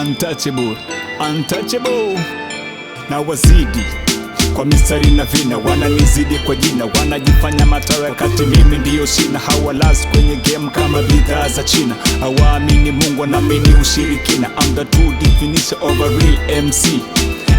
untouchable, untouchable. Na wazidi kwa mistari na vina, wananizidi kwa jina, wanajifanya matawe kati mimi ndiyo shina. Hawalazi kwenye game kama bidhaa za China, hawaamini Mungu wanaamini ushirikina. I'm the true definition of a real MC.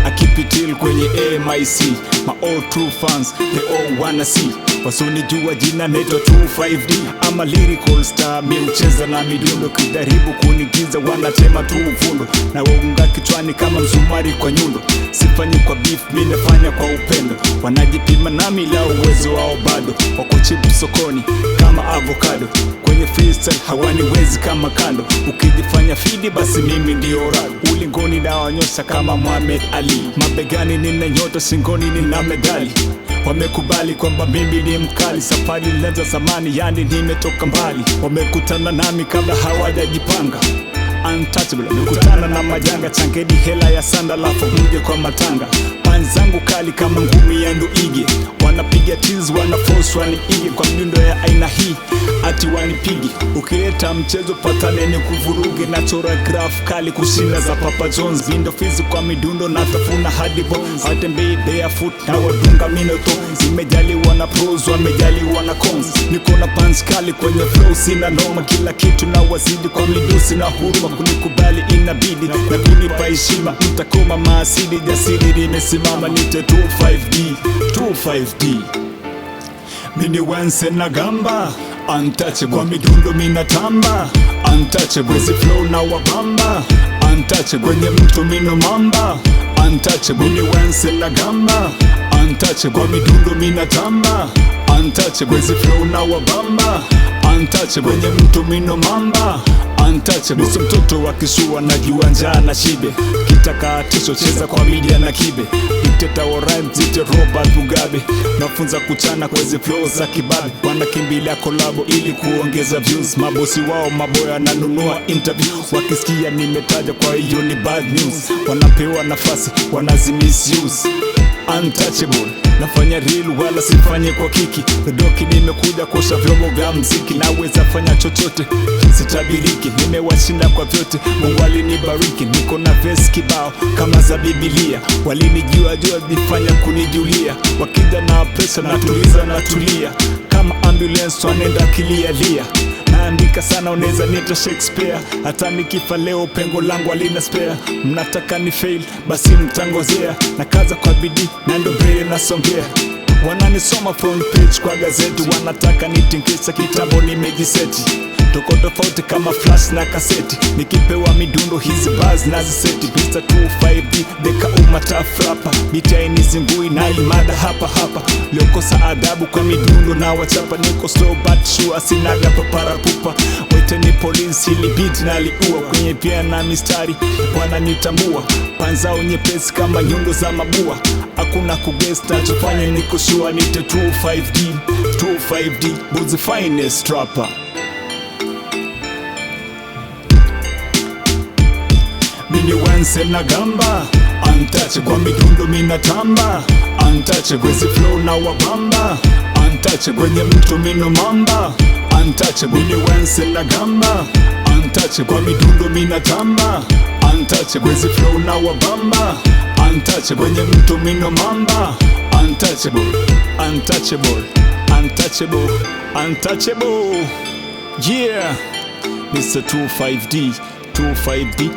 I keep it real kwenye MIC. My all true fans, they all wanna see. Wasionijua jina naitwa 25D. I'm a lyrical star, mi ucheza na midundo. Kujaribu kunigiza wanatema tu uvundo, na waunga kichwani kama msumari kwa nyundo. Sifanyi kwa beef, mi nafanya kwa upendo. Wanajipima nami la uwezo wao bado, wako cheap sokoni kama avocado. Kwenye freestyle hawaniwezi kama kando. Ukijifanya fidi basi mimi ndio rado. Ulingoni na wanyosha kama Muhammad Ali. Mabegani nina nyota, shingoni nina medali. Wamekubali kwamba mimi ni mkali. Safari ilianza zamani, yani nimetoka mbali. Wamekutana nami kabla hawajajipanga. Untouchable, wamekutana na majanga. Changeni hela ya sanda lafu mje kwa matanga. Pani zangu kali kama ngumi ya ndoige. Wanapiga tizi, wanaforce waniige. Kwa mdundo ya aina hii ati wanipigi. Ukileta mchezo patane ni kuvuruge. Na chora graph kali kushinda za Papa Jones. Mindo fizi kwa midundo na tafuna hadi bones. Watembei barefoot na wadunga minoto. Zimejaliwa na pros, wamejaliwa na cons. Niko na punch kali kwenye flow, sina noma. Kila kitu na wazidi kwa midusi na huruma. Kunikubali inabidi na kunipa heshima. Mtakoma maasidi, jasiri nimesimama. Nite 25D, 25D. Mini wense na gamba, untouchable. Kwa midundo minatamba, untouchable. Wezi flow na wabamba, untouchable. Kwenye mtu mino mamba, untouchable. Mini wense na gamba, untouchable. Kwa midundo minatamba, untouchable. Wezi flow na wabamba, untouchable. Kwenye mtu mino mamba, untouchable. Niso mtoto wa kishua na njaa na shibe. Kitaka tisho cheza kwa media na kibe. Dikteta wa rhyme zite Robert Mugabe. Nafunza kuchana kwa hizi flow za kibabe. Wanakimbilia kolabo ili kuongeza views. Mabosi wao maboya nanunua interview. Wakisikia nimetaja kwa hiyo ni bad news. Wanapewa nafasi, wanazimisuse. Untouchable, nafanya real wala sifanye kwa kiki. Doki nimekuja kuosha vyombo vya mziki. Naweza fanya chochote, sitabiriki. Nimewashinda kwa vyote, Mungu alinibariki. Niko na verse kibao kama za Biblia. Walinijua jua nifanya kunijulia. Wakija na pressure natuliza natulia. Kama ambulance wanenda kilialia. Naandika sana uneza nita Shakespeare. Hata nikifa leo pengo langu alina spare. Mnataka ni fail, basi mtangozea. Na kaza kwa bidii, na ndo mbele nasongea. Wananisoma front page kwa gazeti. Wanataka nitingisa kitambo nimejiseti. Toko tofauti kama flash na kaseti. Nikipewa midundo hizi bars naziseti. Mr. 25D, deka umatafrapa. Biti ainizingui na imada hapa hapa. Liokosa adabu kwa midundo na wachapa. Niko slow but sure, sinaga paparapupa. Wete ni polisi hili beat na liua. Kwenye pia na mistari wananitambua. Panzao nyepesi kama nyundo za mabua. Hakuna kugest nachofanya niko sure. Nite 25D, 25D, Buzi finest rapper. Mini wense na gamba, untouchable. Kwa midundo minatamba, untouchable. Wezi flow na wabamba, untouchable. Kwenye mtu mino mamba, untouchable. Mini wense na gamba, untouchable. Kwa midundo minatamba, untouchable. Wezi flow na wabamba, untouchable. Kwenye mtu mino mamba, untouchable, untouchable, untouchable, untouchable. Yeah, Mr. 25D, 25D.